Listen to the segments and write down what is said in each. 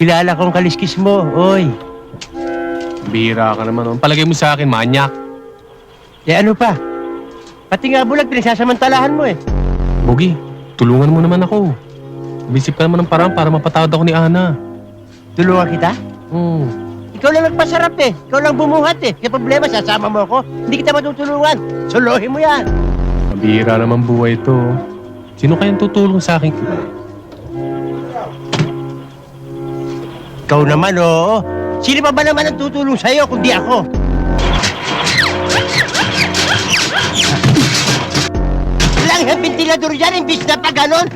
Kilala kong kaliskis mo, oy. Bihira ka naman. Palagay mo sa akin, manyak. Eh ano pa? Pati nga bulag, pinagsasamantalahan mo eh. Bogi, tulungan mo naman ako. Bisip ka naman ng parang para mapatawad ako ni Ana. Tulungan kita? Hmm. Ikaw lang nagpasarap eh. Ikaw lang bumuhat eh. Kaya problema, sasama mo ako. Hindi kita matutulungan. Suluhin mo yan. Mabihira naman buhay ito. Sino kayang tutulong sa akin? Ikaw naman, oo. Sino pa ba naman ang tutulong sa'yo kundi ako? Lang yung ventilador dyan, imbis na pag-ganon.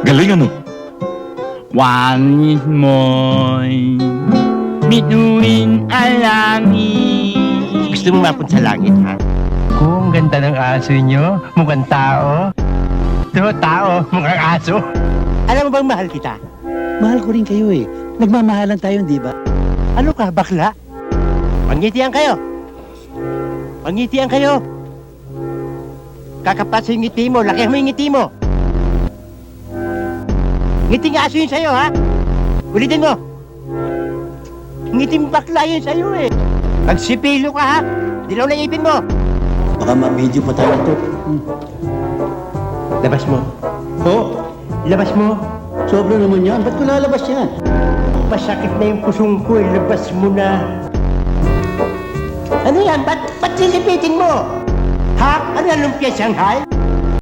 Galing ano? Wangit mo'y bituin ang langit. Gusto mo mapun sa langit, ha? Kung ganda ng aso nyo, mukhang tao. Ito, tao, mukhang aso. Alam mo bang mahal kita? Mahal ko rin kayo eh. Nagmamahalan tayo, di ba? Ano ka, bakla? Pangitian kayo. Pangitian kayo. Kakapat sa ngiti mo, laki mo yung ngiti mo. Ngiti nga aso yun sa'yo, ha? Ulitin mo. Ngiti mo bakla yun sa'yo, eh. Pagsipilo ka, ha? Dilaw na ipin mo. Baka ma-video pa tayo ito. Labas mo. Oh, Labas mo. sobra naman yan. Ba't ko lalabas yan? Masakit na yung pusong ko, ilabas mo na. Ano yan? Ba't sisipitin mo? Ha? Ano yan, lumpia Shanghai?